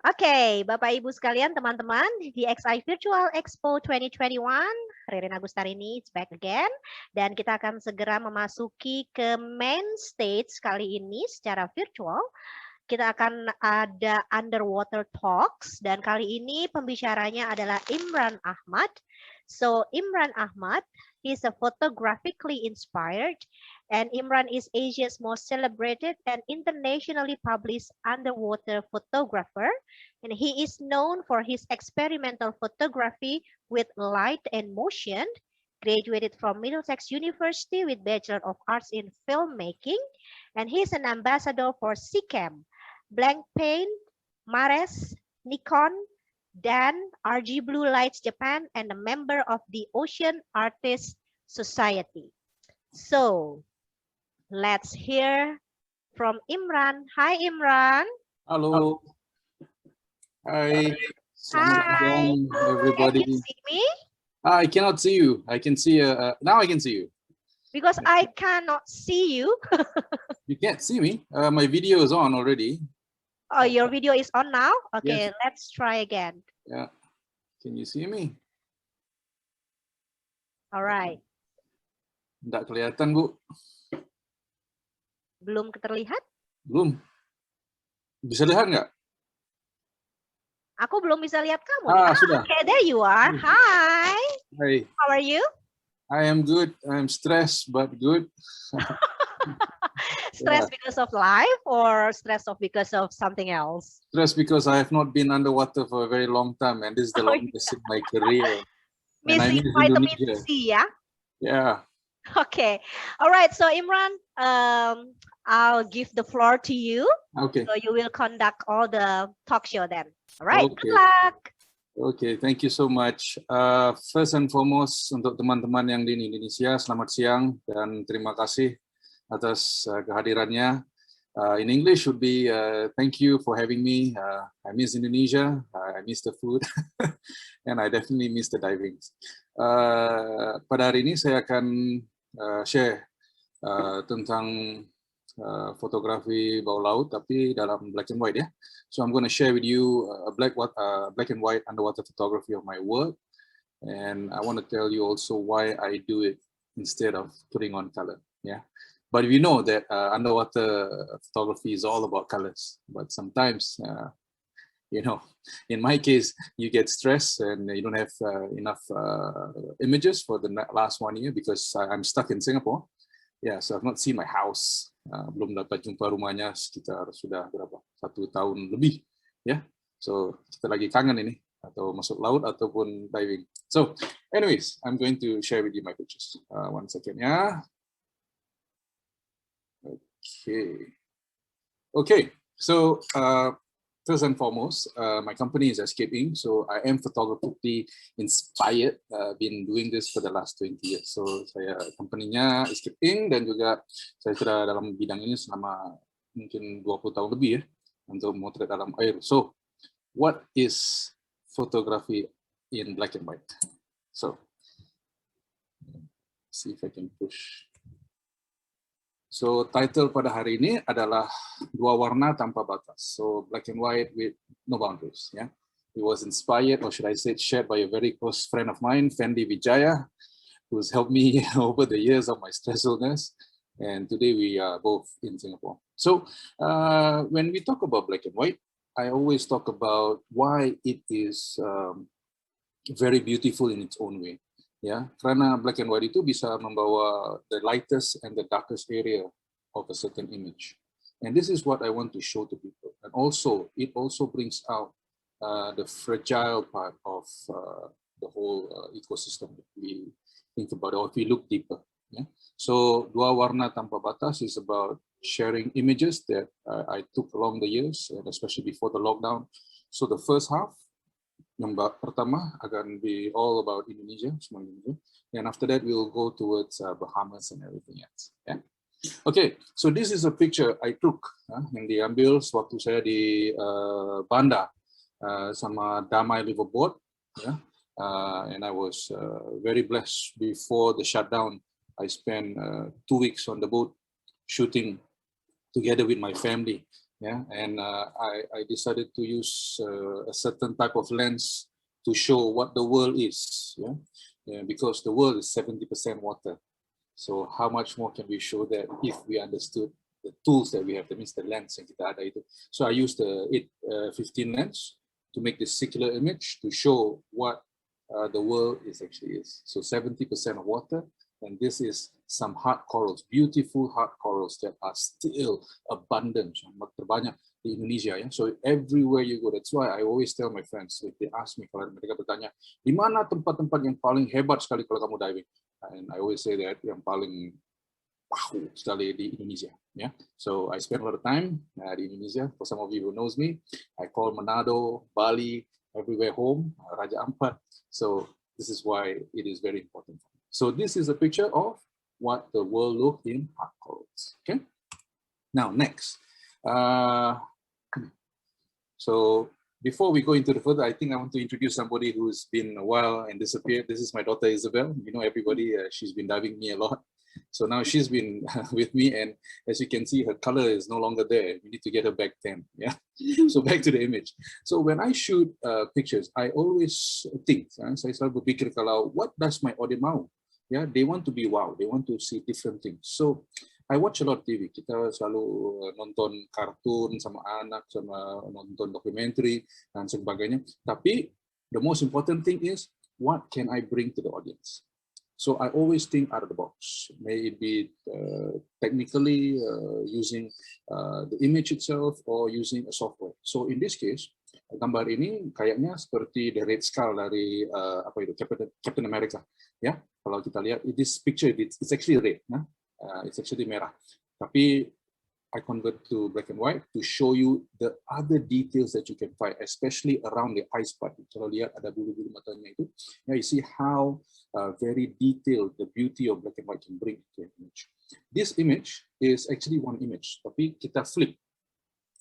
Oke, Bapak Ibu sekalian, teman-teman, DXI Virtual Expo 2021, Ririn Agustarini is back again, dan kita akan segera memasuki ke main stage kali ini secara virtual. Kita akan ada underwater talks, dan kali ini pembicaranya adalah Imran Ahmad. So, Imran Ahmad is a photographically inspired, and Imran is Asia's most celebrated and internationally published underwater photographer. And he is known for his experimental photography with light and motion, graduated from Middlesex University with Bachelor of Arts in Filmmaking, and he is an ambassador for SICAM, Blank Paint, Mares, Nikon, Dan, RG Blue Lights Japan, and a member of the Ocean Artists Society. So, let's hear from Imran. Hi, Imran. Hello. Hi. Hi. Everybody. Can you see me? I cannot see you. I can see now. I can see you. Because I cannot see you. You can't see me. My video is on already. Oh, your video is on now? Okay, yes. Let's try again. Yeah. Can you see me? All right. Nggak kelihatan, Bu. Belum terlihat? Belum. Bisa lihat nggak? Aku belum bisa lihat kamu. Sudah. Okay, there you are. Hi. Hi. How are you? I am good. I'm stressed, but good. Stress because of life or stress because of something else? Stress because I have not been underwater for a very long time, and this is the longest in my career. Missing vitamin C, yeah? Yeah. Okay. All right. So Imran, I'll give the floor to you. Okay. So you will conduct all the talk show then. All right. Okay. Good luck. Okay, thank you so much. First and foremost, untuk teman-teman yang di Indonesia, selamat siang dan terima kasih atas kehadirannya. In English would be thank you for having me. I miss Indonesia, I miss the food, and I definitely miss the diving. Pada hari ini saya akan share tentang fotografi bawah laut, tapi dalam black and white ya. So I'm going to share with you black and white underwater photography of my work, and I want to tell you also why I do it instead of putting on color. Yeah, but we know that underwater photography is all about colors, but sometimes you know, in my case, you get stressed and you don't have enough images for the last 1 year because I'm stuck in Singapore. Yeah, so I've not seen my house. Belum dapat jumpa rumahnya sekitar sudah berapa? 1 tahun lebih. Ya, so kita lagi kangen ini atau masuk laut ataupun diving. So, anyways, I'm going to share with you my pictures. 1 second ya. Okay. So first and foremost, my company is Escape Inc. So I am photographically inspired. Been doing this for the last 20 years. So saya company-nya Escape Inc. dan juga saya sudah dalam bidang ini selama mungkin 20 tahun lebih ya untuk motret dalam air. So what is photography in black and white? So see if I can push. So title pada hari ini adalah Dua Warna Tanpa Batas. So black and white with no boundaries. Yeah, it was inspired, or should I say, shared by a very close friend of mine, Fendi Wijaya, who's helped me over the years of my stressfulness. And today we are both in Singapore. So when we talk about black and white, I always talk about why it is very beautiful in its own way. Ya, karena black and white itu bisa membawa the lightest and the darkest area of a certain image, and this is what I want to show to people. And also, it also brings out the fragile part of the whole ecosystem that we think about, or if we look deeper. Yeah? So, Dua Warna Tanpa Batas is about sharing images that I took along the years, and especially before the lockdown. So, the first half. Yang pertama akan be all about Indonesia, semua Indonesia. And after that, we'll go towards Bahamas and everything else. Yeah. Okay, so this is a picture I took yang diambil sewaktu saya di Banda sama Damai Liverboat. Yeah. And I was very blessed. Before the shutdown, I spent 2 weeks on the boat shooting together with my family. Yeah, and I decided to use a certain type of lens to show what the world is. Yeah, yeah, because the world is 70% water. So how much more can we show that if we understood the tools that we have? That means the lens yang kita ada itu. So I used the 8-15 lens to make this circular image to show what the world actually is. So 70% of water, and this is some hard corals, beautiful hard corals that are still abundant, terbanyak di Indonesia. Ya. So everywhere you go, that's why I always tell my friends, if they ask me, kalau mereka bertanya, di mana tempat-tempat yang paling hebat sekali kalau kamu diving? And I always say that yang paling pahu sekali di Indonesia. Yeah. So I spend a lot of time di Indonesia. For some of you who knows me, I call Manado, Bali, everywhere home, Raja Ampat. So this is why it is very important. So this is a picture of what the world looked in hard corals. Okay. Now next. So before we go into the further, I think I want to introduce somebody who's been a while and disappeared. This is my daughter Isabel. You know everybody. She's been diving me a lot. So now she's been with me, and as you can see, her color is no longer there. We need to get her back then. Yeah. So back to the image. So when I shoot pictures, I always think, saya selalu berpikir kalau what does my audience mau? Yeah, they want to be wow. They want to see different things. So I watch a lot of TV. Kita selalu nonton kartun sama anak, sama nonton documentary dan sebagainya. Tapi the most important thing is what can I bring to the audience? So I always think out of the box. May it be technically using the image itself or using a software. So in this case, gambar ini kayaknya seperti the red skull dari apa itu Captain America. Ya, kalau kita lihat this picture, it's actually red. Nah? It's actually merah. Tapi I convert to black and white to show you the other details that you can find, especially around the eye spot. Kalau lihat ada bulu-bulu matanya itu, yeah, you see how very detailed the beauty of black and white can bring to an image. This image is actually one image, tapi kita flip.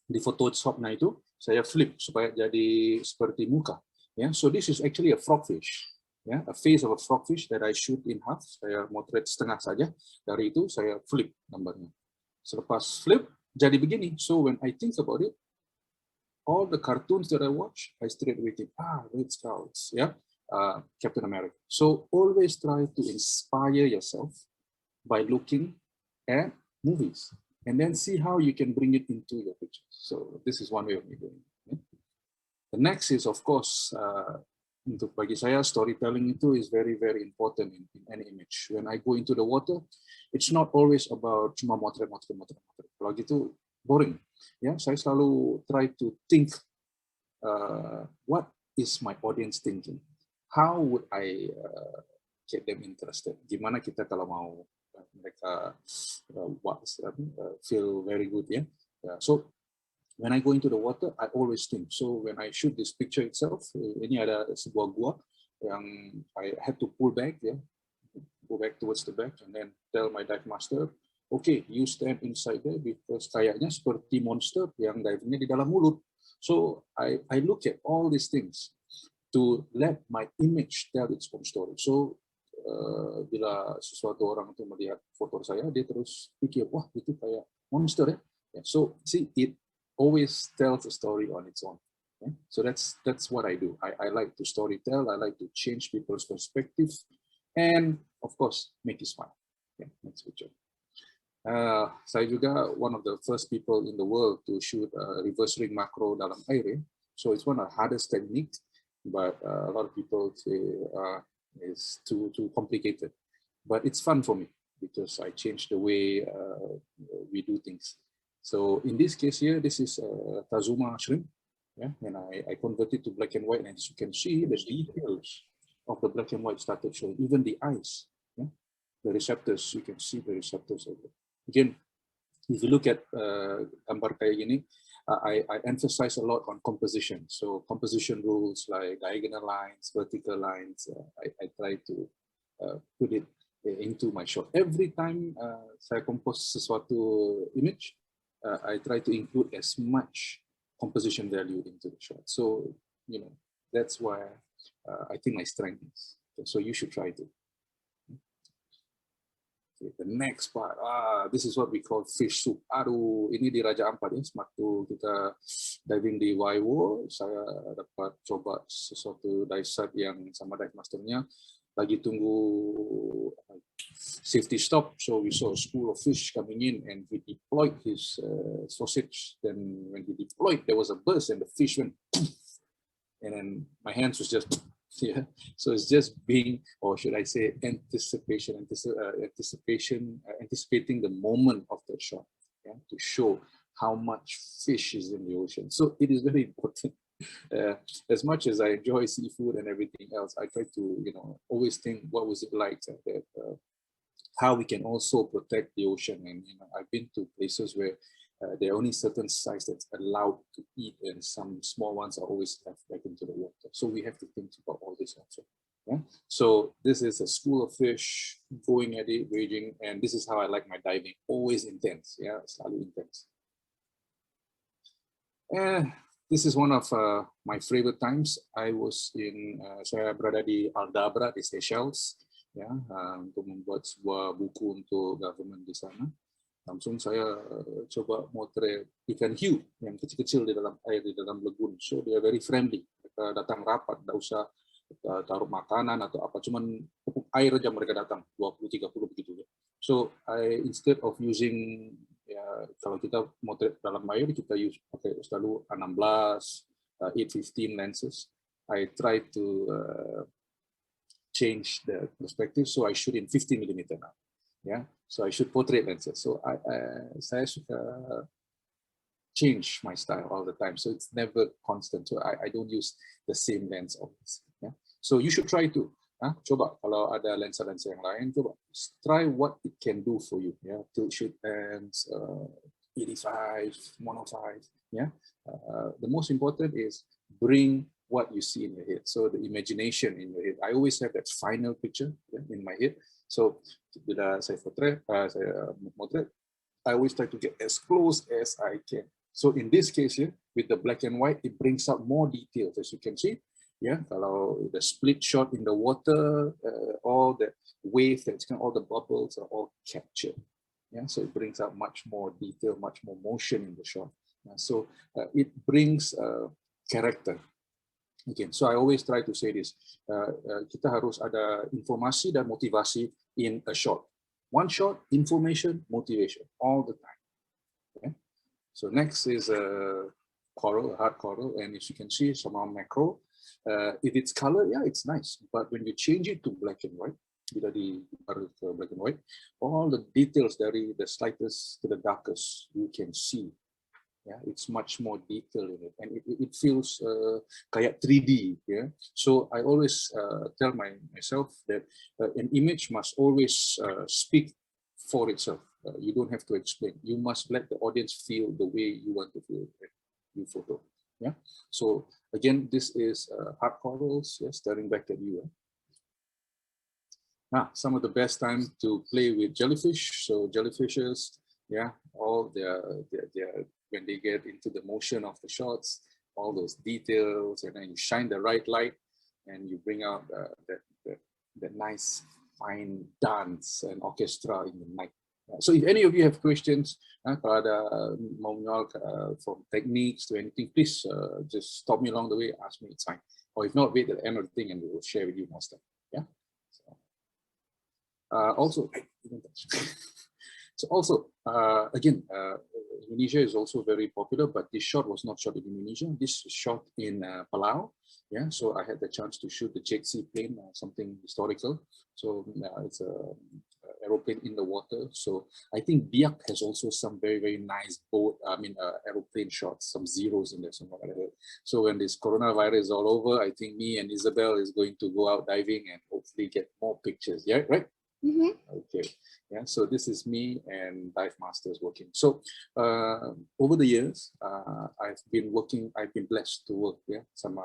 Di Photoshop itu, saya flip supaya jadi seperti muka. Yeah, so this is actually a frogfish. Yeah, a face of a frogfish that I shoot in half. Saya motret setengah saja. Dari itu saya flip gambarnya. Selepas flip, jadi begini. So when I think about it, all the cartoons that I watch, I straight away think, Red Scouts, yeah, Captain America. So always try to inspire yourself by looking at movies, and then see how you can bring it into your pictures. So this is one way of me doing it. The next is, of course, untuk bagi saya, storytelling itu is very, very important in any image. When I go into the water, it's not always about cuma motret. Kalau gitu, boring. Ya, saya selalu try to think, what is my audience thinking? How would I get them interested? Gimana kita kalau mau mereka feel very good, ya? So when I go into the water, I always think. So when I shoot this picture itself, ini ada sebuah gua yang I had to pull back, yeah, go back towards the back, and then tell my dive master, okay, you stand inside there because kayaknya seperti monster yang divingnya di dalam mulut. So I look at all these things to let my image tell its own story. So bila sesuatu orang itu melihat foto saya, dia terus pikir, wah itu kayak monster ya. Yeah, so see, it always tells a story on its own. Okay? So that's what I do. I like to storytell. I like to change people's perspectives, and of course, make you smile. Okay, next picture. Saya juga one of the first people in the world to shoot reverse ring macro dalam air. So it's one of the hardest techniques, but a lot of people say it's too complicated. But it's fun for me because I change the way we do things. So in this case here, this is Tazuma shrimp, yeah, and I converted to black and white, and as you can see, the details of the black and white started showing, even the eyes, yeah? The receptors, you can see the receptors of it. Again, if you look at gambar kayak gini, I emphasize a lot on composition. So composition rules like diagonal lines, vertical lines, I try to put it into my shot. Every time saya compose sesuatu image, I try to include as much composition value into the shot. So, you know, that's why I think my strength is. So you should try to. Okay, the next part, this is what we call fish soup. Aduh, ini di Raja Ampat ya. Waktu kita diving di Waiwo, saya dapat coba sesuatu dive set yang sama dive masternya lagi tunggu safety stop. So we saw a school of fish coming in, and he deployed his sausage. Then when he deployed, there was a burst, and the fish went, and then my hands was just. Yeah, so it's just being, or should I say, anticipating the moment of the shot, yeah, to show how much fish is in the ocean. So it is very important. As much as I enjoy seafood and everything else, I try to, always think, what was it like that, how we can also protect the ocean. And I've been to places where there are only certain size that's allowed to eat, and some small ones are always left back into the water. So we have to think about all this also. Yeah? So this is a school of fish going at it, raging, and this is how I like my diving. Always intense, yeah, slightly intense. This is one of my favorite times. I was in, saya berada di Aldabra di Seychelles, ya, untuk membuat sebuah buku untuk government di sana. Langsung saya coba motret ikan hiu yang kecil-kecil di dalam air, di dalam lagoon. So they are very friendly. Mereka datang rapat, tidak usah taruh makanan atau apa, cuman pupuk air aja mereka datang, 20-30 begitu. So instead of using, ya, kalau kita motret dalam air, kita pakai selalu 16, 8-15 lenses. I try to change the perspective, so I shoot in 50mm now. Yeah, so I shoot portrait lenses. So saya suka change my style all the time. So it's never constant. So I don't use the same lens always. Yeah. So you should try to. Coba kalau ada lensa-lensa yang lain, coba try what it can do for you. Yeah, tilt shoot lens, 85, 105. Yeah. The most important is bring what you see in your head. So the imagination in your head. I always have that final picture, yeah, in my head. So bila saya motret, I always try to get as close as I can. So in this case here, with the black and white, it brings out more details, as you can see. Yeah, kalau the split shot in the water, all the wave, all the bubbles are all captured. Yeah, so it brings out much more detail, much more motion in the shot. Yeah, so it brings character. Again, so I always try to say this, kita harus ada informasi dan motivasi in a shot. One shot, information, motivation, all the time. Okay? So next is a coral, a hard coral, and as you can see, somehow macro. If it's color, yeah, it's nice. But when you change it to black and white, bila di black and white, all the details dari the slightest to the darkest, you can see. Yeah, it's much more detailed in it, and it feels kayak 3D. Yeah, so I always tell myself that an image must always speak for itself. You don't have to explain. You must let the audience feel the way you want to feel your photo. Yeah. So again, this is hard corals, yeah, staring back at you. Now, some of the best time to play with jellyfish. So jellyfishes, yeah, all their when they get into the motion of the shots, all those details, and then you shine the right light, and you bring out that nice fine dance and orchestra in the night. So if any of you have questions, kalau ada mau from techniques to anything, please just stop me along the way, ask me, it's fine. Or if not, wait at the end of the thing and we will share with you more stuff. Yeah. So, also, so also, again, Indonesia is also very popular, but this shot was not shot in Indonesia. This was shot in Palau. Yeah, so I had the chance to shoot the DXI plane, something historical. So it's a aeroplane in the water. So I think Biak has also some very, very nice boat, aeroplane shots, some zeros in there, somewhere like that. So when this coronavirus is all over, I think me and Isabel is going to go out diving and hopefully get more pictures. Yeah, right? Mm-hmm. Okay, yeah, so this is me and Dive Masters working. So over the years, I've been blessed to work, yeah, some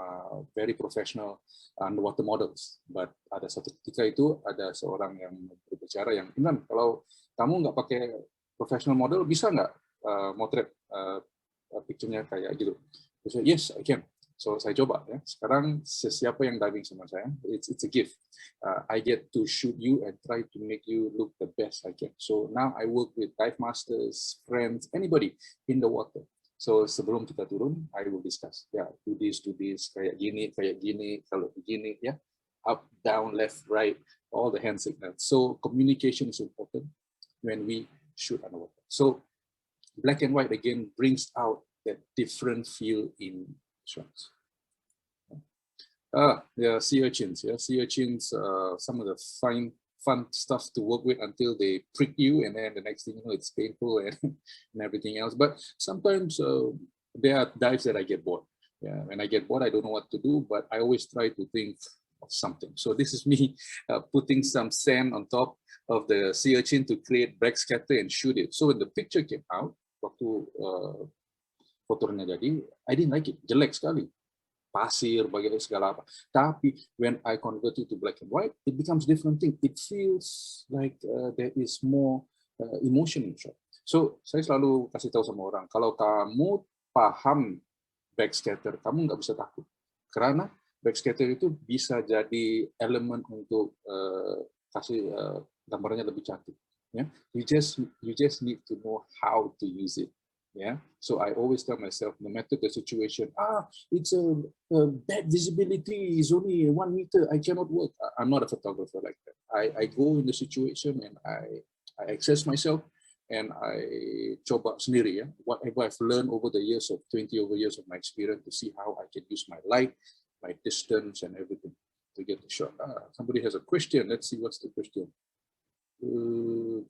very professional underwater models. But ada satu ketika itu ada seorang yang berbicara yang, Imran, kalau kamu nggak pakai professional model, bisa nggak motret picture-nya kayak gitu? So, yes, I can. So saya coba ya. Sekarang sesiapa yang diving sama saya, it's a gift. I get to shoot you and try to make you look the best I can. So now I work with dive masters, friends, anybody in the water. So sebelum kita turun, I will discuss. Ya, do this, kayak gini, kalau begini, ya, up, down, left, right, all the hand signals. So communication is important when we shoot underwater. So black and white again brings out that different feel in shots. Yeah, sea urchins. Yeah, sea urchins. Some of the fun stuff to work with until they prick you, and then the next thing you know, it's painful and everything else. But sometimes there are dives that I get bored. Yeah, when I get bored, I don't know what to do, but I always try to think of something. So this is me putting some sand on top of the sea urchin to create backscatter and shoot it. So when the picture came out, waktu fotonya jadi, I didn't like it, jelek sekali, pasir, bagaimana segala apa. Tapi when I convert it to black and white, it becomes different thing. It feels like there is more emotion in shot. So saya selalu kasih tahu sama orang, kalau kamu paham backscatter, kamu nggak bisa takut, karena backscatter itu bisa jadi elemen untuk kasih gambarnya lebih cantik. Yeah, you just need to know how to use it. Yeah, so I always tell myself, no matter the situation, it's a bad visibility, is only 1 meter, I cannot work. I'm not a photographer like that. I go in the situation and I access myself and I coba sendiri, ya, whatever I've learned over the years of 20 years of my experience to see how I can use my light, my distance and everything to get the shot. Somebody has a question. Let's see what's the question.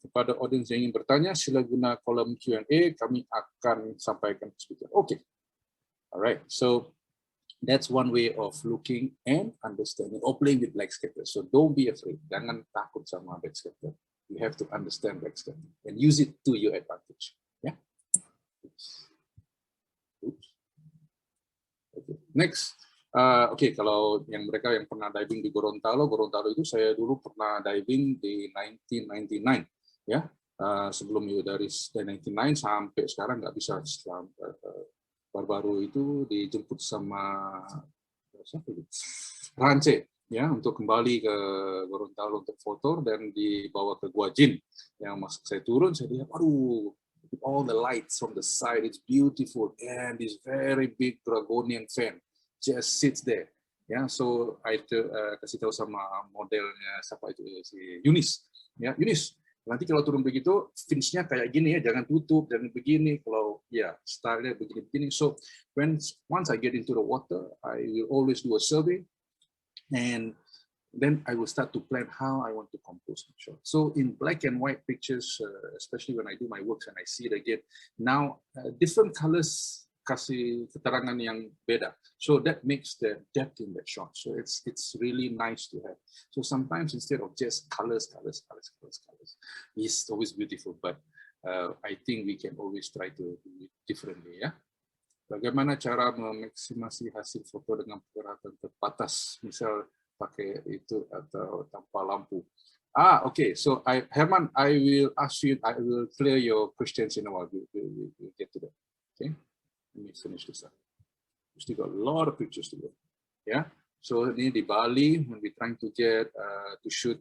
Kepada audiens yang ingin bertanya, sila guna kolom Q&A, kami akan sampaikan ke speaker. Okay, alright. So that's one way of looking and understanding or playing with backscatter. So don't be afraid. Jangan takut sama backscatter. You have to understand backscatter and use it to your advantage. Yeah. Oops. Okay. Next. Oke, kalau yang mereka yang pernah diving di Gorontalo itu saya dulu pernah diving di 1999, ya. Sebelum itu dari 1999 sampai sekarang nggak bisa. Baru-baru itu dijemput sama siapa itu? Rance, ya, untuk kembali ke Gorontalo untuk foto dan dibawa ke Gua Jin. Yang masuk saya turun, saya lihat, aduh, all the lights from the side, it's beautiful, and this very big Dragonian fan just sits there. Ya, so I kasih tahu sama modelnya siapa itu, si Yunis. Ya, Yunis, nanti kalau turun begitu, fins-nya kayak gini ya, jangan tutup, jangan begini. Kalau ya style-nya begini-begini. So once I get into the water, I will always do a survey, and then I will start to plan how I want to compose my shot. So in black and white pictures, especially when I do my works and I see it again, now different colors kasih keterangan yang beda. So that makes the depth in that shot. So it's really nice to have. So sometimes instead of just colors, it's always beautiful. But I think we can always try to do it differently, ya. Bagaimana cara memaksimasi hasil foto dengan peralatan terbatas, misal pakai itu atau tanpa lampu? Okay. So Herman, I will ask you. I will clear your questions in a while. We'll get to that. Okay. Let me finish this up. We still got a lot of pictures to go. Yeah. So ini di Bali, when we trying to get to shoot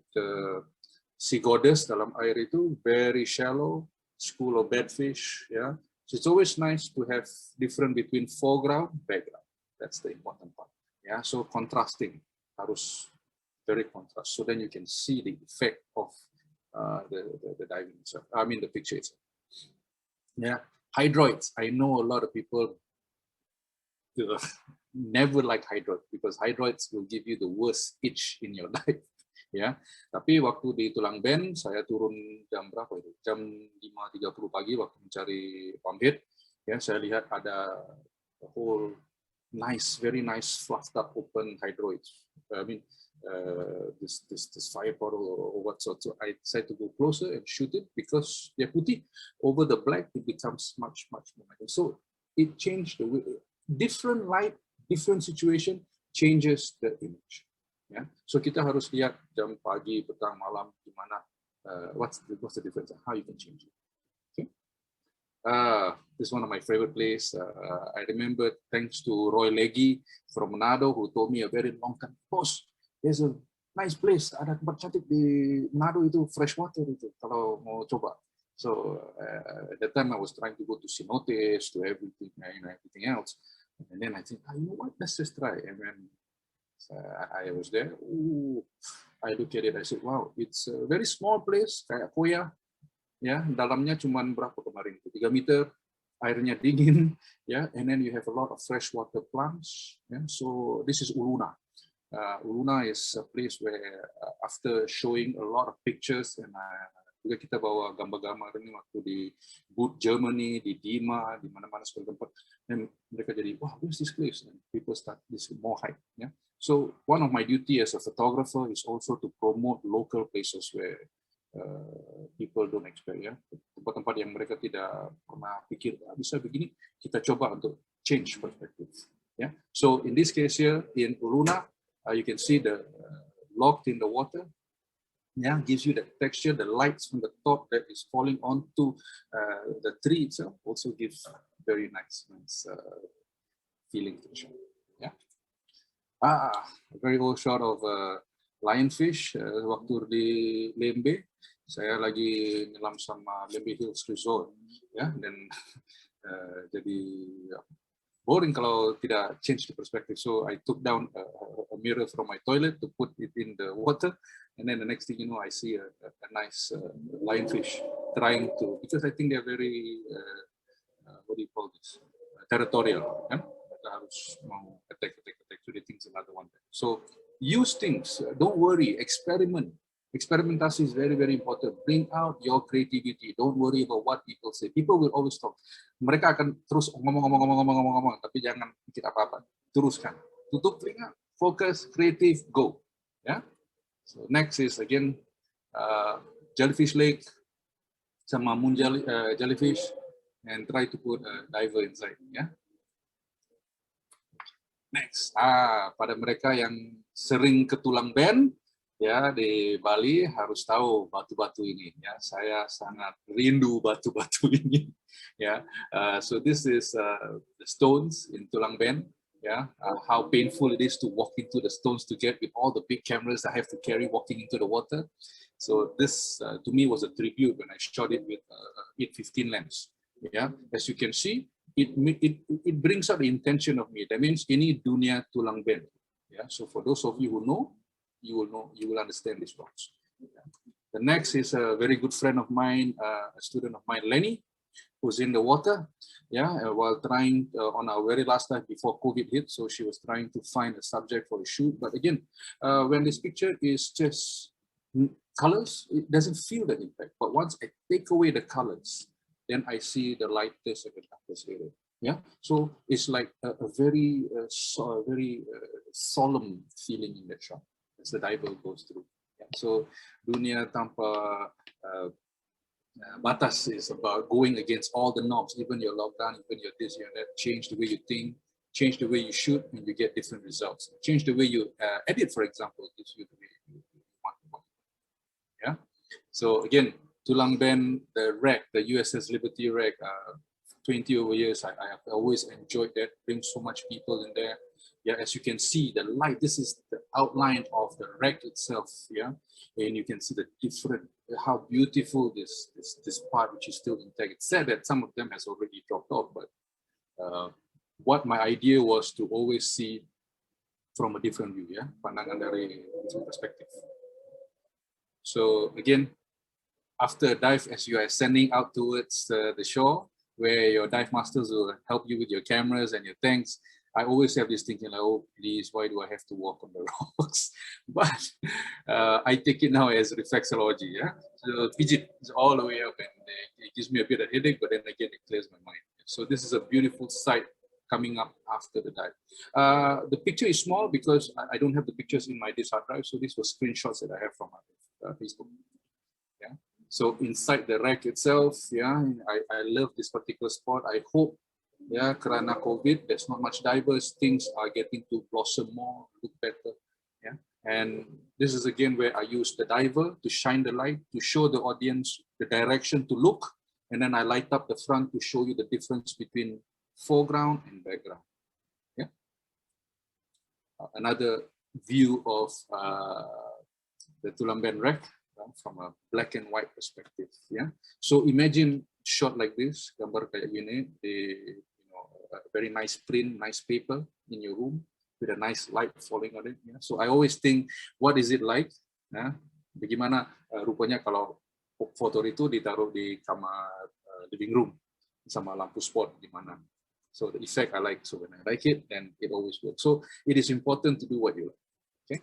sea goddess dalam air itu, very shallow, school of bedfish. Yeah. So it's always nice to have different between foreground, background. That's the important part. Yeah. So contrasting, harus very contrast. So then you can see the effect of the diving itself. I mean the picture itself. Yeah. Hydroids. I know a lot of people never like hydroids because hydroids will give you the worst itch in your life. Ya, tapi waktu di Tulang Ben saya turun jam berapa itu? Jam 5.30 pagi waktu mencari pamit. Ya, saya lihat ada a whole nice, very nice fluffed up open hydroids. I mean, this fire bottle or what sort. So I decided to go closer and shoot it because they're putih over the black, it becomes much more. So it changed the way. Different light, different situation changes the image. Ya, so kita harus lihat jam pagi, petang, malam, gimana. What's the difference? How you can change it. Okay. This is one of my favorite places. I remember thanks to Roy Leggy from Manado who told me a very long time, boss, there's a nice place, ada tempat cantik di Manado itu, fresh water itu, kalau mau coba. So at that time I was trying to go to cenotes, to everything, everything else. And then I think, you know what, let's just try. And when I was there, ooh, I look at it, I said, wow, it's a very small place, kayak Koya. Ya, dalamnya cuma berapa kemarin? 3 meter, airnya dingin, ya, and then you have a lot of freshwater plants. Yeah? So this is Uluna. Uluna is a place where after showing a lot of pictures, and juga kita bawa gambar-gambar ini waktu di Boot, Germany, di Dima, di mana-mana segala tempat, dan mereka jadi, wah, where's this place? And people start this more hype. Yeah? So one of my duty as a photographer is also to promote local places where people don't expect, ya, tempat-tempat yang mereka tidak pernah pikir bisa begini, kita coba untuk change perspective. Yeah. So in this case here in Uluna, you can see the locked in the water. Yeah, gives you the texture, the lights from the top that is falling onto the tree itself also gives very nice feeling to the show. Yeah. A very old shot of lionfish waktu di Lembe. Saya lagi nyelam sama Lembe Hills Resort, ya, dan jadi boring kalau tidak change the perspective. So I took down a mirror from my toilet to put it in the water, and then the next thing you know, I see a nice lionfish trying to, because I think they're very what do you call this, territorial, kan? Mereka harus mau attack, so they think another one. So use things, don't worry, experiment. Experimentasi is very, very important. Bring out your creativity. Don't worry about what people say. People will always talk. Mereka akan terus ngomong, tapi jangan bikin apa-apa. Teruskan. Tutup telinga, focus, creative, go. Yeah. So next is again jellyfish lake, sama moon jellyfish, and try to put a diver inside. Yeah. Next, pada mereka yang sering ke Tulang Band, ya, di Bali harus tahu batu-batu ini, ya. Saya sangat rindu batu-batu ini, ya. So this is the stones in Tulang Band, ya. How painful it is to walk into the stones to get with all the big cameras I have to carry walking into the water. So this to me was a tribute when I shot it with 815 lens. Yeah, as you can see, it brings out the intention of me. That means ini dunia Tulang Band. Yeah, so for those of you who know, you will understand these rocks. The next is a very good friend of mine, a student of mine, Lenny, who's in the water, yeah, while trying on our very last time before COVID hit. So she was trying to find a subject for a shoot. But again, when this picture is just colors, it doesn't feel the impact. But once I take away the colors, then I see the lightest and the darkest area. Yeah, so it's like a very solemn feeling in that shot as the diver goes through. Yeah. So dunia tanpa batas is about going against all the norms, even your lockdown, even your this, your that. Change the way you think, change the way you shoot, and you get different results. Change the way you edit, for example, gives you the way you want to. Yeah. So again, Tulang Band, the wreck, the USS Liberty wreck, 20 over years, I have always enjoyed that. Brings so much people in there. Yeah, as you can see, the light, this is the outline of the wreck itself, yeah, and you can see the different, how beautiful this part, which is still intact. It's said that some of them has already dropped off, but what my idea was to always see from a different view, yeah, pandangan dari different perspective. So again, after a dive, as you are ascending out towards the shore, where your dive masters will help you with your cameras and your tanks, I always have this thinking like, oh, please, why do I have to walk on the rocks? But I take it now as reflexology, yeah? So fidget is all the way up and it gives me a bit of headache, but then again, it clears my mind. So this is a beautiful sight coming up after the dive. The picture is small because I don't have the pictures in my disk hard drive, so these were screenshots that I have from my Facebook. Yeah. So inside the wreck itself, yeah, I love this particular spot. I hope, yeah, karena COVID, there's not much divers, things are getting to blossom more, look better, yeah. And this is again where I use the diver to shine the light, to show the audience the direction to look, And then I light up the front to show you the difference between foreground and background. Yeah. Another view of the Tulamben wreck from a black and white perspective. Yeah. So imagine shot like this, gambar kayak gini, a very nice print, nice paper in your room with a nice light falling on it. Yeah. So I always think, what is it like? Yeah. Bagaimana rupanya kalau foto itu ditaruh di kamar living room sama lampu spot gimana? So the effect I like. So when I like it, then it always works. So it is important to do what you like. Okay.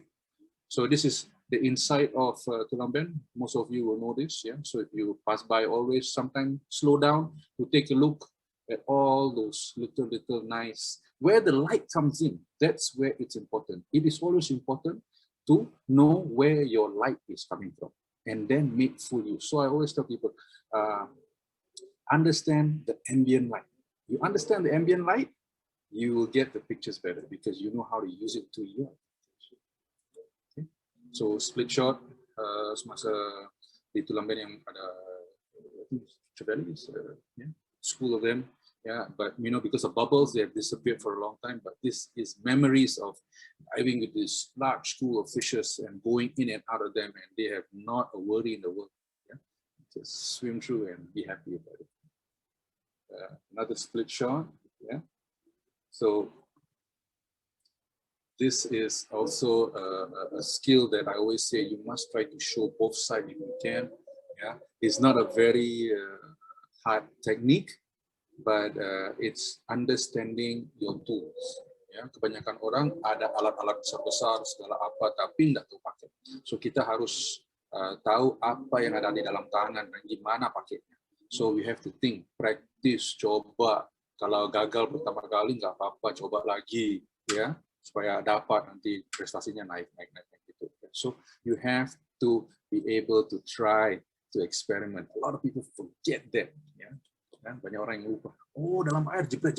So this is the inside of Tulamben. Most of you will know this. Yeah. So if you pass by, always sometimes slow down to take a look at all those little nice, where the light comes in. That's where it's important. It is always important to know where your light is coming from and then make full use. So I always tell people, understand the ambient light. You understand the ambient light, you will get the pictures better because you know how to use it to your advantage. Okay. So split shot, semasa di Tulamben yang ada yeah, school of them. Yeah, but you know, because of bubbles, they have disappeared for a long time. But this is memories of diving with this large school of fishes and going in and out of them, and they have not a worry in the world. Yeah, just swim through and be happy about it. Another split shot. Yeah, so this is also a skill that I always say you must try to show both sides if you can. Yeah, it's not a very hard technique, but it's understanding your tools. Ya, kebanyakan orang ada alat-alat besar-besar segala apa, tapi nggak tahu pakai. So kita harus tahu apa yang ada di dalam tangan dan gimana pakainya. So we have to think, practice, coba. Kalau gagal pertama kali nggak apa-apa, coba lagi, ya, supaya dapat nanti prestasinya naik gitu. So you have to be able to try to experiment. A lot of people forget that. Ya. Kan banyak orang yang lupa, oh dalam air jebret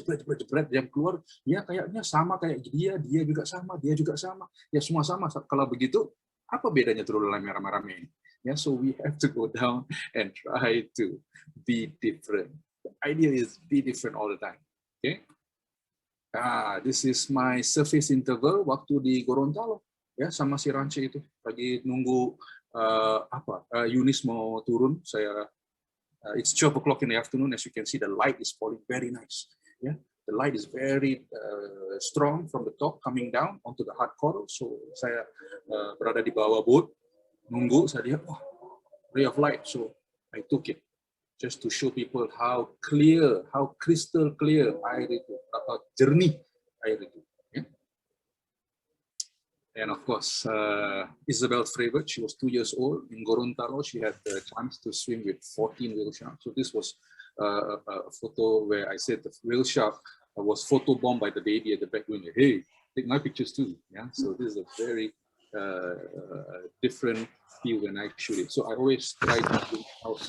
yang keluar ya kayaknya sama kayak dia juga sama, dia juga sama, ya semua sama. Kalau begitu apa bedanya turun dalam merah-merah ini? Ya, so we have to go down and try to be different. The idea is be different all the time. Okay. This is my surface interval waktu di Gorontalo ya, sama si Ranci itu lagi nunggu Yunis mau turun. Saya it's 12 o'clock in the afternoon. As you can see, the light is falling very nice. Yeah, the light is very strong from the top coming down onto the hard coral. So saya berada di bawah boat, nunggu. Saya lihat, oh, ray of light. So I took it just to show people how clear, how crystal clear air itu, jernih air itu. Yeah? And of course, Isabel Fravert, she was 2 years old. In Gorontalo, she had the chance to swim with 14 whale sharks. So this was a photo where I said the whale shark was photobombed by the baby at the back window. Hey, take my pictures too. Yeah. So this is a very different feel when I shoot it. So I always try to bring out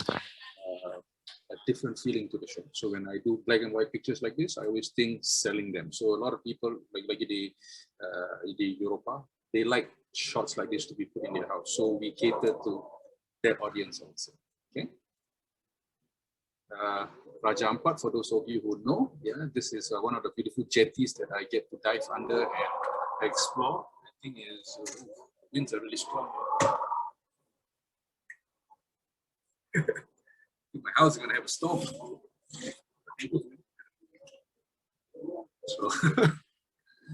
a different feeling to the shot. So when I do black and white pictures like this, I always think selling them. So a lot of people, like di Europa, they like shots like this to be put in their house. So we cater to their audience also. Okay. Raja Ampat, for those of you who know, yeah, this is one of the beautiful jetties that I get to dive under and explore. The thing is, winds are really strong. My house is going to have a storm. So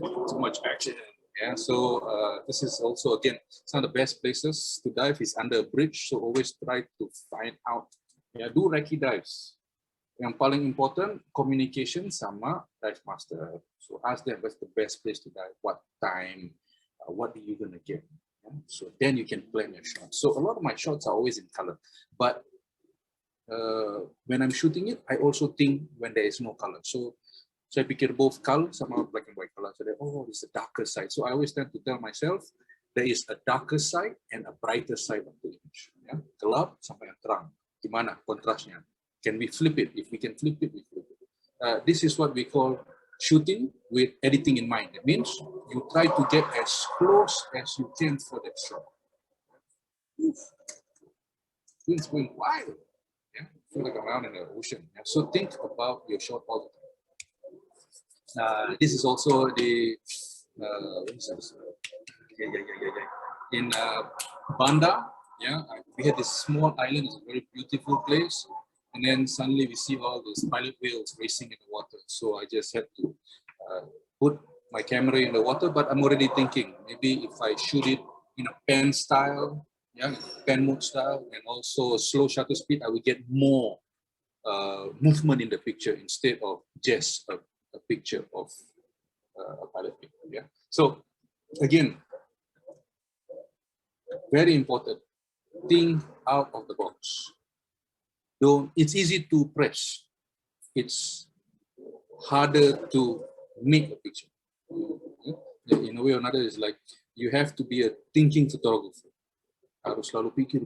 too much action. Yeah, so this is also, again, some of the best places to dive is under a bridge. So always try to find out. Yeah, do recce dives. Yang paling important, communication sama dive master. So ask them what's the best place to dive, what time, what are you gonna get. Yeah? So then you can plan your shots. So a lot of my shots are always in color, but when I'm shooting it, I also think when there is no color. So I pikir both color sama black and white color. So that, oh, it's a darker side. So I always tend to tell myself there is a darker side and a brighter side of the image. Yeah? Gelap sampai yang terang. Gimana kontrasnya? Can we flip it? If we can flip it, we flip it. This is what we call shooting with editing in mind. It means you try to get as close as you can for that shot. Wind's going wild. Yeah? feel like around in the ocean. Yeah? So think about your shot all the time. This is also the what is this? In Banda, yeah, we had this small island. It's a very beautiful place, and then suddenly we see all these pilot whales racing in the water. So I just had to put my camera in the water, but I'm already thinking maybe if I shoot it in a pen style, yeah, pen mode style, and also slow shutter speed, I will get more movement in the picture instead of just a picture of a pilot whale. Yeah. So again, very important. Think out of the box. Don't. It's easy to press. It's harder to make a picture. In a way or another, it's like you have to be a thinking photographer. Harus selalu pikir,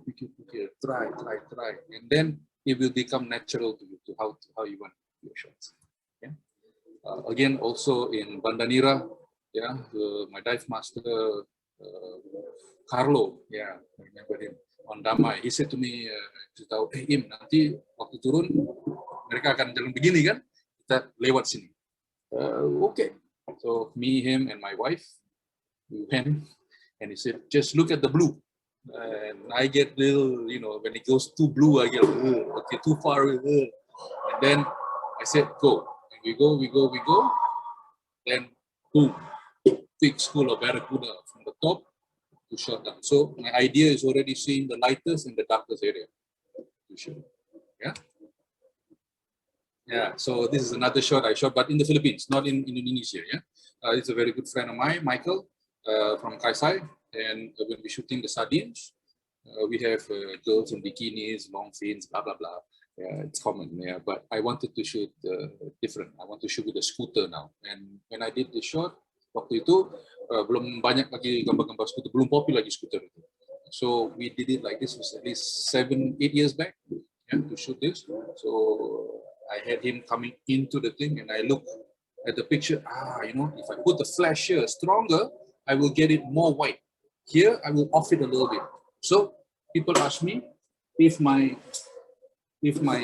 try, and then it will become natural to you to how you want your shots. Yeah. Again, also in Bandanira, yeah, my dive master Carlo, yeah, I remember him on Damai. He said to me, Im, nanti waktu turun mereka akan jalan begini kan, kita lewat sini. Okay, so me, him, and my wife, we went, and he said, just look at the blue. And I get little, you know, when it goes too blue, I get, okay, too far. And then I said, go. And we go. Then, boom, big school of barracuda from the top to shot down. So my idea is already seeing the lightest and the darkest area to shoot. Yeah. Yeah. So this is another shot I shot, but in the Philippines, not in Indonesia. Yeah. It's a very good friend of mine, Michael, from Kaisai. And when we're shooting the sardines, we have girls in bikinis, long fins, blah, blah, blah. Yeah, it's common, yeah. But I wanted to shoot different. I want to shoot with a scooter now. And when I did the shot, waktu itu belum banyak lagi gambar-gambar scooter, belum popular lagi scooter itu. So we did it like this, was at least 7-8 years back, yeah, to shoot this. So I had him coming into the thing, and I looked at the picture. You know, if I put the flash here stronger, I will get it more white. Here, I will off it a little bit. So people ask me if my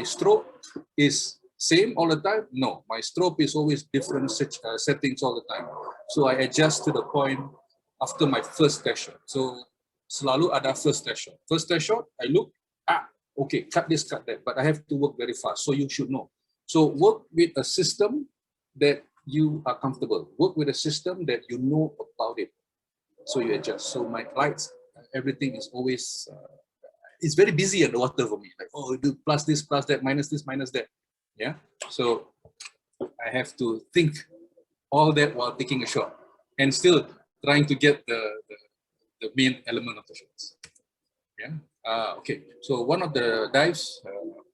strobe is same all the time. No, my strobe is always different settings all the time. So I adjust to the point after my first test shot. So selalu ada first test shot. First test shot, I look, okay, cut this, cut that, but I have to work very fast. So you should know. So work with a system that you are comfortable. Work with a system that you know about it. So you adjust. So my lights, everything is always, it's very busy in the water for me. Like, oh, do plus this, plus that, minus this, minus that. Yeah. So I have to think all that while taking a shot and still trying to get the main element of the shots. Yeah. Okay. So one of the dives,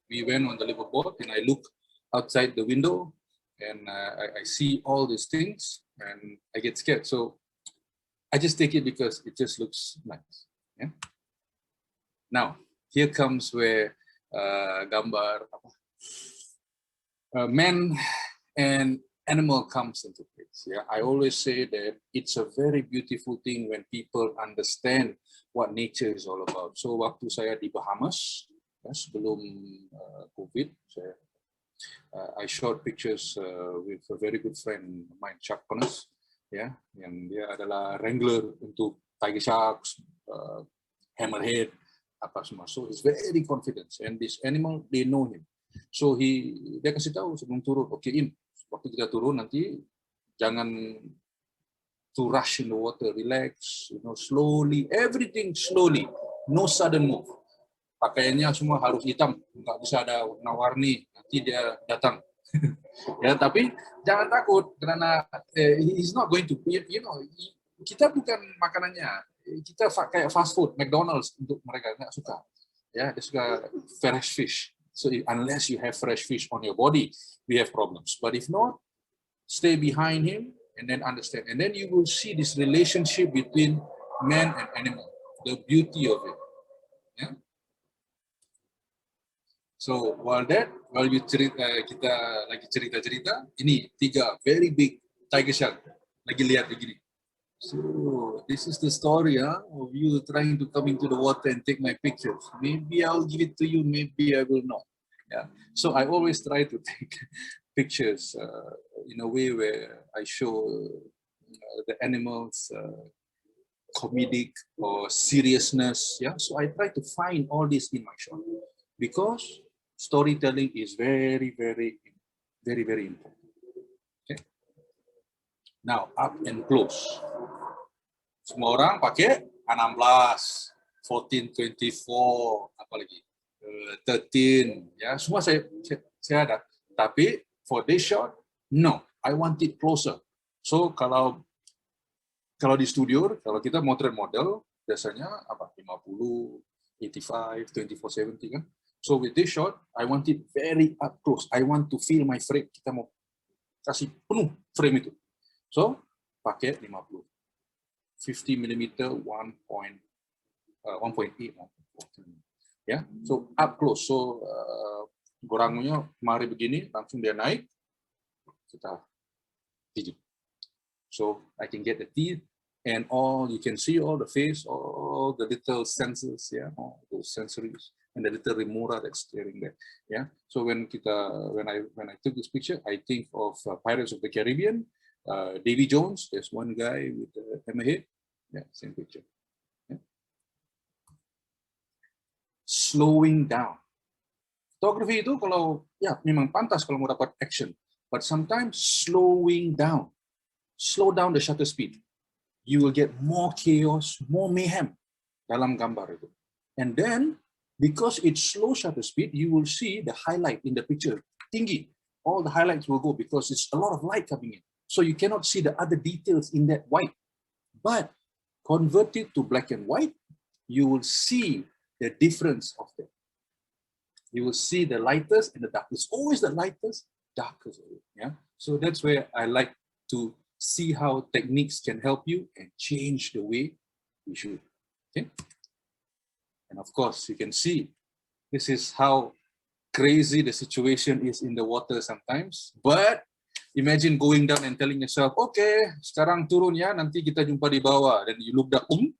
we went on the liveaboard and I look outside the window and I see all these things and I get scared. So I just take it because it just looks nice. Yeah. Now, here comes where gambar man and animal comes into place. Yeah, I always say that it's a very beautiful thing when people understand what nature is all about. So waktu saya di Bahamas, ya, sebelum COVID, I shot pictures with a very good friend of mine, Chuck Connors. Ya, yang dia adalah wrangler untuk tiger sharks, hammerhead, apa semua. So he's very confident, and this animal they know him. So dia kasih tahu sebelum turun, okay, Im, waktu kita turun nanti jangan to rush in the water, relax, you know, slowly, everything slowly, no sudden move. Pakaiannya semua harus hitam, nggak bisa ada warna-warni, nanti dia datang. Ya, tapi jangan takut karena he's not going to, you know, kita bukan makanannya, kita kayak fast food, McDonald's untuk mereka nggak suka. Ya, dia suka fresh fish. So unless you have fresh fish on your body, we have problems. But if not, stay behind him and then understand, and then you will see this relationship between man and animal, the beauty of it. Yeah. So while you kita lagi cerita-cerita, ini 3 very big tiger shark lagi lihat begini. So this is the story of you trying to come into the water and take my pictures. Maybe I'll give it to you, maybe I will not. Yeah. So I always try to take pictures in a way where I show the animals comedic or seriousness. Yeah. So I try to find all this in my shot because storytelling is very, very, very, very important. Okay. Now up and close. Semua orang pakai 16, 14, 24, apa lagi? 13, ya semua saya ada. Tapi for this shot, no, I want it closer. So kalau di studio, kalau kita motret model biasanya apa 50, 85, 24, 70 kan. So with this shot, I want it very up close. I want to feel my frame. Kita mau kasih penuh frame itu. So pakai 50. 50 mm 1.8. Ya, so up close. So gorangnya mari begini, langsung dia naik, kita gigit. So I can get the teeth and all. You can see all the face, all the little senses, yeah, all those sensories, and the little remora that's staring there. Yeah. So when I took this picture, I think of Pirates of the Caribbean, Davy Jones. There's one guy with the hammerhead. Yeah, same picture. Yeah. Slowing down. Photography itu kalau ya memang pantas kalau mau dapat action, but sometimes slowing down. Slow down the shutter speed. You will get more chaos, more mayhem dalam gambar itu. And then because it's slow shutter speed, you will see the highlight in the picture tinggi. All the highlights will go because it's a lot of light coming in. So you cannot see the other details in that white. But convert it to black and white, you will see the difference of them. You will see the lightest and the darkest. Always the lightest, darkest. Yeah. So that's where I like to see how techniques can help you and change the way you shoot. Okay. And of course, you can see this is how crazy the situation is in the water sometimes. But imagine going down and telling yourself, okay, sekarang turun ya, nanti kita jumpa di bawah. Then you look down,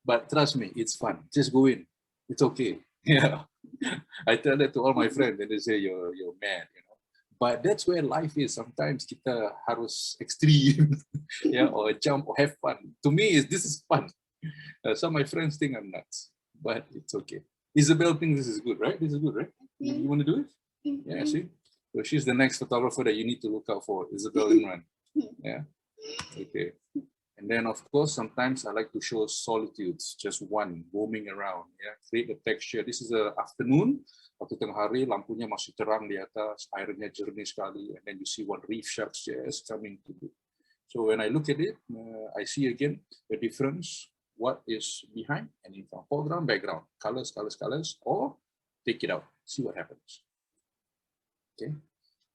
but trust me, it's fun. Just go in. It's okay. Yeah. I tell that to all my friends and they say, you're mad, you know. But that's where life is. Sometimes kita harus extreme, yeah, or jump or have fun. To me, this is fun. Some of my friends think I'm nuts, but it's okay. Isabel thinks this is good, right? This is good, right? You want to do it? Yeah, see? So she's the next photographer that you need to look out for, Isabel Imran. Yeah. Okay. And then of course, sometimes I like to show solitudes, just one roaming around. Yeah. Create a texture. This is an afternoon. Waktu tengah hari, lampunya masih terang di atas, airnya jernih sekali, and then you see one reef shark just coming to you. So when I look at it, I see again the difference. What is behind and in front, foreground, background, colors, colors, colors, or take it out, see what happens. Okay.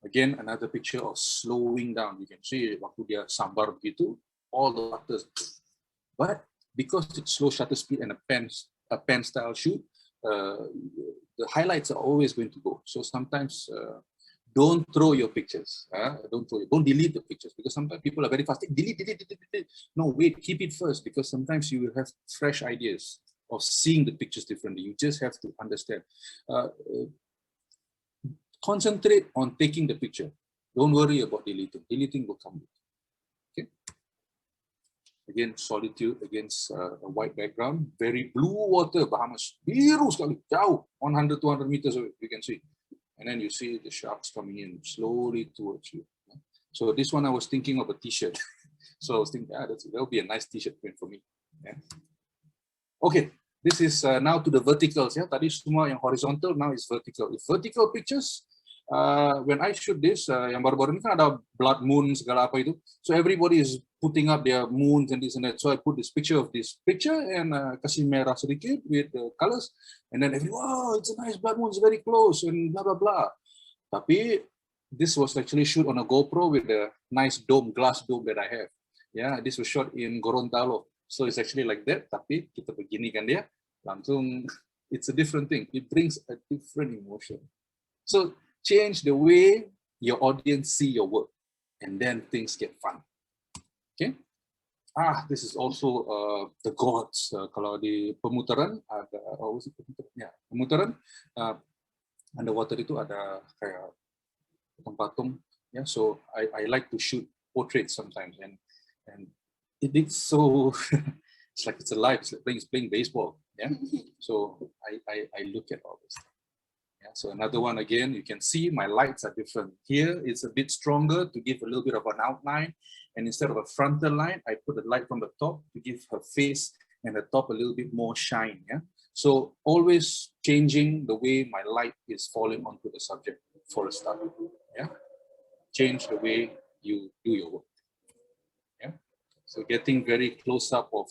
Again, another picture of slowing down. You can see waktu dia sambar begitu, all the waters. But because it's slow shutter speed and a pen style shoot, the highlights are always going to go. So sometimes don't throw your pictures. Don't delete the pictures because sometimes people are very fast. Delete. No, wait, keep it first because sometimes you will have fresh ideas of seeing the pictures differently. You just have to understand. Concentrate on taking the picture. Don't worry about deleting. Deleting will come. Okay. Again, solitude against a white background. Very blue water, Bahamas. Biru sekali, jauh, 100, 200 meters away, you can see. And then you see the sharks coming in slowly towards you. So this one, I was thinking of a t-shirt. So I was thinking, that'll be a nice t-shirt print for me. Yeah. Okay, this is now to the verticals. Yeah, tadi semua yang horizontal, now is vertical. If vertical pictures, when I shoot this, yang baru-baru ini kan ada blood moon segala apa itu. So everybody is putting up their moons and this and that. So I put this picture of this picture and kasih merah sedikit with the colors. And then everyone, wow, it's a nice blood moon, it's very close and blah, blah, blah. Tapi this was actually shoot on a GoPro with a nice dome, glass dome that I have. Yeah, this was shot in Gorontalo. So it's actually like that. Tapi kita beginikan dia, langsung, it's a different thing. It brings a different emotion. So change the way your audience see your work, and then things get fun. Okay. This is also the gods. Kalau di pemutaran ada, pemutaran. underwater itu ada kayak patung. Yeah, so I like to shoot portraits sometimes, and it's so it's like it's alive. It's like playing baseball. Yeah, so I look at all this. Yeah, so another one again, you can see my lights are different. Here it's a bit stronger to give a little bit of an outline, and instead of a frontal line, I put the light from the top to give her face and the top a little bit more shine. Yeah, so always changing the way my light is falling onto the subject for a start. Yeah, change the way you do your work. Yeah, so getting very close up of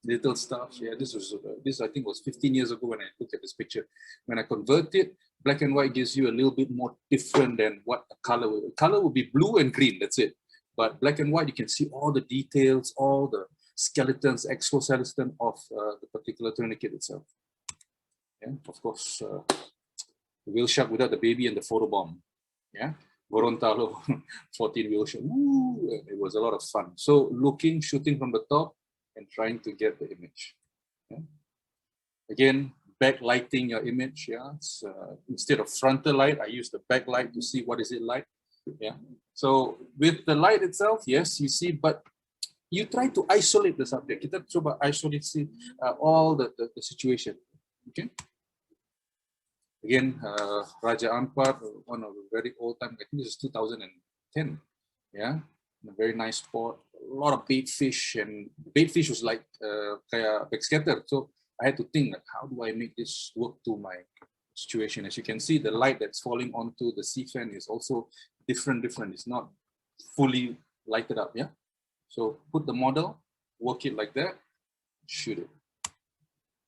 little stuff. Yeah, this I think was 15 years ago when I looked at this picture. When I convert it, black and white gives you a little bit more different than what a color will. A color will be blue and green, that's it. But black and white, you can see all the details, all the skeletons, exoskeleton of the particular tourniquet itself. Yeah, of course, the whale shark without the baby and the photobomb. Yeah, Gorontalo 14 whale shark. Woo, it was a lot of fun. So shooting from the top, and trying to get the image. Yeah. Again, backlighting your image. Yeah, instead of frontal light, I use the backlight to see what is it like. Yeah. So with the light itself, yes, you see, but you try to isolate the subject. Kita coba isolate all the situation. Okay. Again, Raja Ampat, one of the very old time. I think this is 2010. Yeah, a very nice spot. A lot of bait fish, and bait fish was like backscatter. So I had to think, like, how do I make this work to my situation? As you can see, the light that's falling onto the sea fan is also different. It's not fully lighted up. Yeah. So put the model, work it like that, shoot it.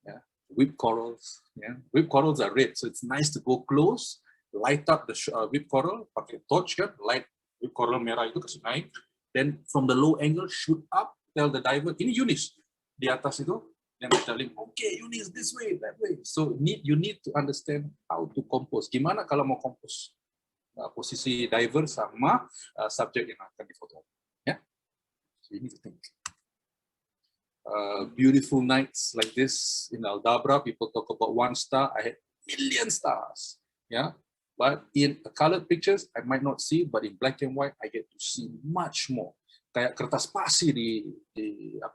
Yeah. Whip corals. Yeah. Whip corals are red, so it's nice to go close, light up the whip coral, pakai torch kan, light whip coral merah itu kasih naik. Then from the low angle, shoot up, tell the diver, ini Yunis, di atas itu, then tell him, okay, Yunis, this way, that way. So you need to understand how to compose. Gimana kalau mau compose posisi diver sama subjek yang akan difoto. Yeah? So you need to think. Beautiful nights like this in Aldabra, people talk about 1 star. I had million stars. Yeah. But in colored pictures, I might not see, but in black and white, I get to see much more. Kayak kertas pasir di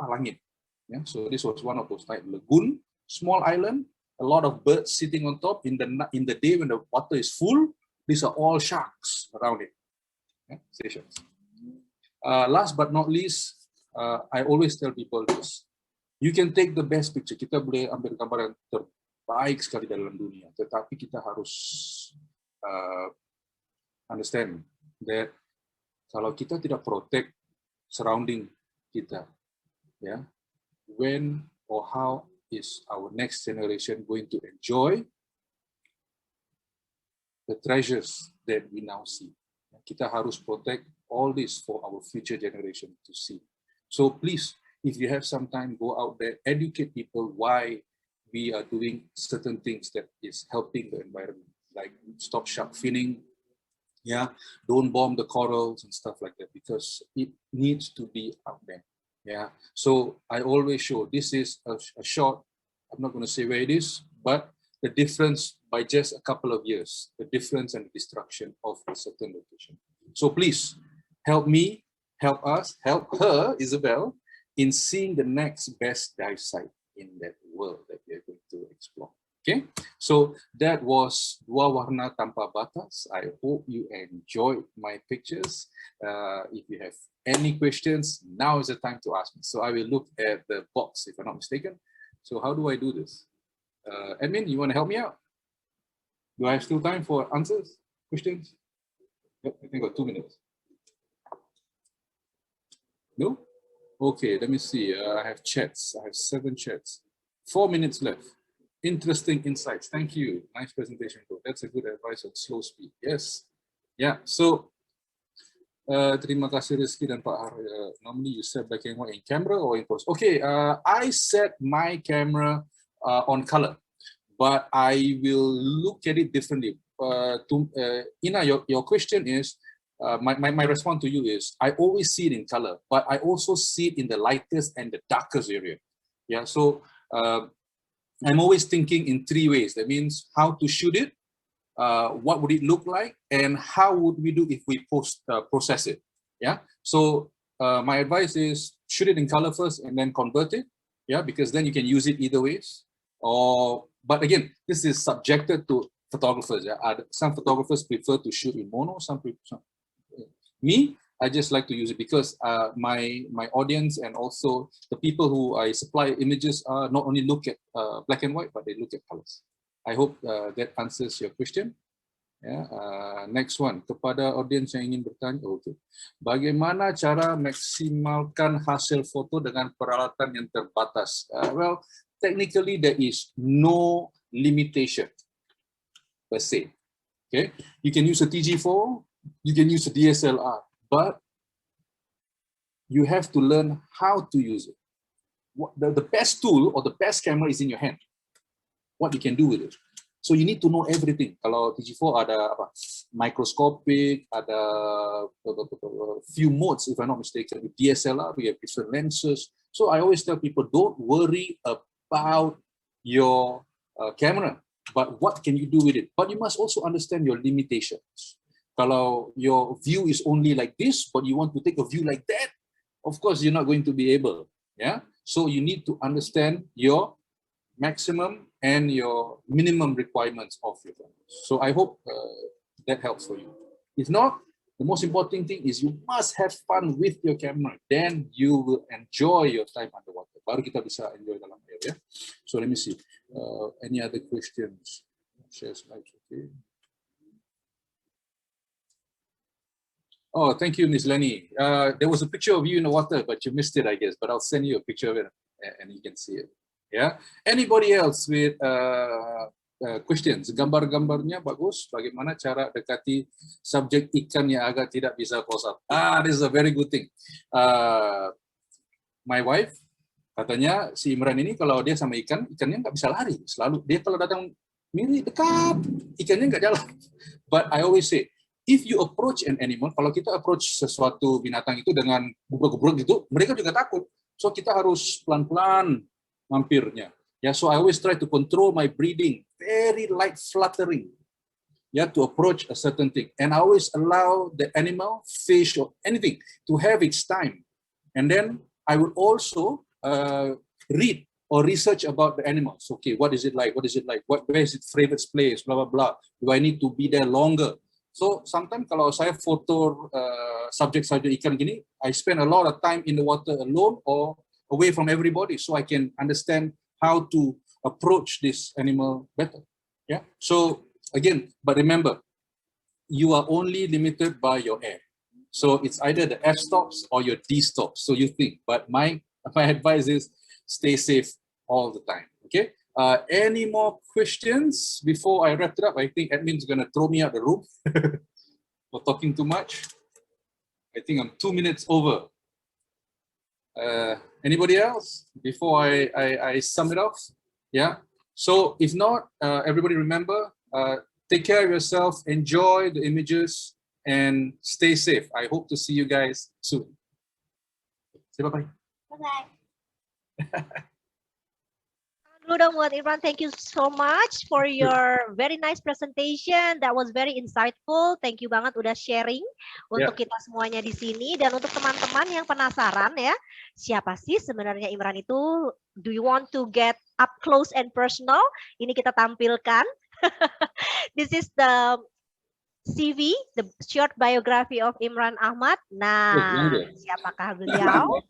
langit. Yeah, so this was one of those like lagoon, small island, a lot of birds sitting on top. In the day when the water is full, these are all sharks around it. Yeah, stations. Last but not least, I always tell people this: you can take the best picture. Kita boleh ambil gambar yang terbaik sekali dalam dunia, tetapi kita harus understand that kalau kita tidak protect surrounding kita, yeah, when or how is our next generation going to enjoy the treasures that we now see? Kita harus protect all this for our future generation to see. So please, if you have some time, go out there, educate people why we are doing certain things that is helping the environment. Like stop shark finning, yeah, don't bomb the corals and stuff like that, because it needs to be out there. Yeah, so I always show, this is a shot, I'm not going to say where it is, but the difference by just a couple of years, the difference and the destruction of a certain location. So please help me, help us, help her, Isabel, in seeing the next best dive site in that world that we are going to explore. Okay, so that was Dua Warna Tanpa Batas. I hope you enjoyed my pictures. If you have any questions, now is the time to ask me. So I will look at the box, if I'm not mistaken. So how do I do this? Admin, you want to help me out? Do I have still time for answers, questions? Yep, I think I've got 2 minutes. No? Okay, let me see. I have chats. I have 7 chats. 4 minutes left. Interesting insights. Thank you. Nice presentation, bro. That's a good advice on slow speed. Yes. Yeah. So, terima kasih Rizky dan Pak Har. Normally you set black and white in camera or in post? Okay. I set my camera on color, but I will look at it differently. Ina, your question is, my response to you is, I always see it in color, but I also see it in the lightest and the darkest area. Yeah. So. I'm always thinking in 3 ways. That means how to shoot it, what would it look like, and how would we do if we process it. Yeah. So my advice is shoot it in color first and then convert it. Yeah, because then you can use it either ways. But again, this is subjected to photographers. Yeah, some photographers prefer to shoot in mono. Me, I just like to use it because my audience and also the people who I supply images not only look at black and white, but they look at colors. I hope that answers your question. Next one, kepada audiens yang ingin bertanya, okay. Bagaimana cara maksimalkan hasil foto dengan peralatan yang terbatas? Well, technically there is no limitation per se. Okay, you can use a TG4, you can use a DSLR, but you have to learn how to use it. The best tool or the best camera is in your hand. What you can do with it. So you need to know everything. Kalau TG4 ada apa? Microscopic, ada few modes if I'm not mistaken. With DSLR, we have different lenses. So I always tell people, don't worry about your camera, but what can you do with it? But you must also understand your limitations. Kalau your view is only like this, but you want to take a view like that, of course you're not going to be able. Yeah. So you need to understand your maximum and your minimum requirements of your camera. So I hope that helps for you. If not, the most important thing is you must have fun with your camera. Then you will enjoy your time underwater. Baru kita bisa enjoy dalam air, ya. So let me see. Any other questions? Share slides, okay. Oh, thank you, Miss Lenny. There was a picture of you in the water, but you missed it, I guess. But I'll send you a picture of it, and you can see it. Yeah. Anybody else with questions? Gambar-gambarnya bagus. Bagaimana cara dekati subjek ikan yang agak tidak bisa close up? This is a very good thing. My wife katanya si Imran ini kalau dia sama ikannya nggak bisa lari. Selalu dia kalau datang miri dekat, ikannya nggak jalan. But I always say, if you approach an animal, kalau kita approach sesuatu binatang itu dengan gubruk-gubruk gitu, mereka juga takut. So kita harus pelan-pelan mampirnya. Yeah, so I always try to control my breathing, very light fluttering, yeah, to approach a certain thing. And I always allow the animal, fish, or anything to have its time. And then I will also read or research about the animals. Okay, what is it like? What is it like? Where is its favorite place? Blah, blah, blah. Do I need to be there longer? So sometimes kalau saya foto subjek-subjek ikan gini, I spend a lot of time in the water alone or away from everybody, so I can understand how to approach this animal better. Yeah. So again, but remember, you are only limited by your air. So it's either the F stops or your D stops. So you think, but my advice is stay safe all the time. Okay. Any more questions before I wrap it up? I think admin's gonna throw me out the room for talking too much. I think I'm 2 minutes over. Anybody else before I sum it off? Yeah. So if not, everybody remember, take care of yourself, enjoy the images, and stay safe. I hope to see you guys soon. Say bye-bye. Bye-bye. Imran, thank you so much for your very nice presentation. That was very insightful. Thank you banget udah sharing untuk kita semuanya di sini. Dan untuk teman-teman yang penasaran ya, siapa sih sebenarnya Imran itu? Do you want to get up close and personal? Ini kita tampilkan. This is the CV, the short biography of Imran Ahmad. Nah, siapakah beliau?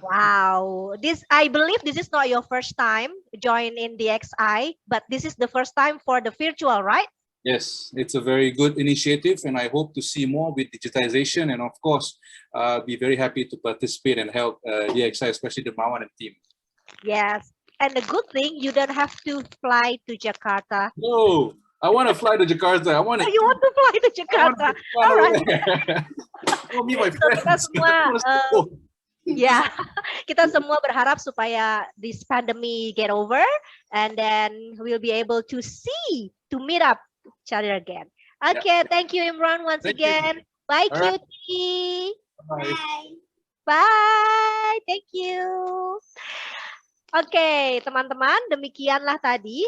Wow, I believe this is not your first time join in DXI, but this is the first time for the virtual, right? Yes, it's a very good initiative, and I hope to see more with digitization, and of course, be very happy to participate and help DXI, especially the Mawan and team. Yes, and the good thing, you don't have to fly to Jakarta. No, I want to fly to Jakarta. You want to fly to Jakarta? All right. Oh, me, my friends. Ya, kita semua berharap supaya this pandemic get over, and then we'll be able to meet up each other again. Okay, thank you, Imran, once again. Bye, Cutie. Bye. Bye. Thank you. Oke, teman-teman, demikianlah tadi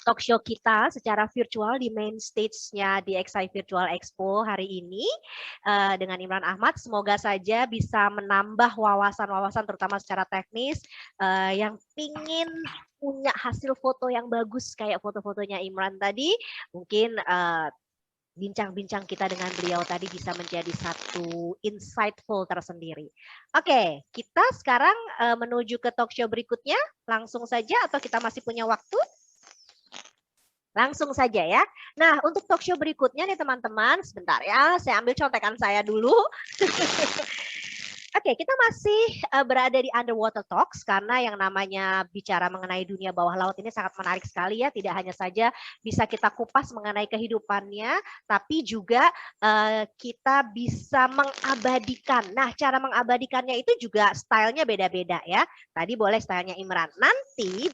talk show kita secara virtual di main stage-nya DXI Virtual Expo hari ini dengan Imran Ahmad. Semoga saja bisa menambah wawasan-wawasan terutama secara teknis yang pingin punya hasil foto yang bagus kayak foto-fotonya Imran tadi. Mungkin bincang-bincang kita dengan beliau tadi bisa menjadi satu insightful tersendiri. Oke, kita sekarang menuju ke talk show berikutnya. Langsung saja atau kita masih punya waktu? Langsung saja ya. Nah, untuk talk show berikutnya nih teman-teman, sebentar ya, saya ambil contekan saya dulu. Oke, kita masih berada di Underwater Talks karena yang namanya bicara mengenai dunia bawah laut ini sangat menarik sekali ya. Tidak hanya saja bisa kita kupas mengenai kehidupannya, tapi juga kita bisa mengabadikan. Nah, cara mengabadikannya itu juga stylenya beda-beda ya. Tadi boleh stylenya Imran. Nanti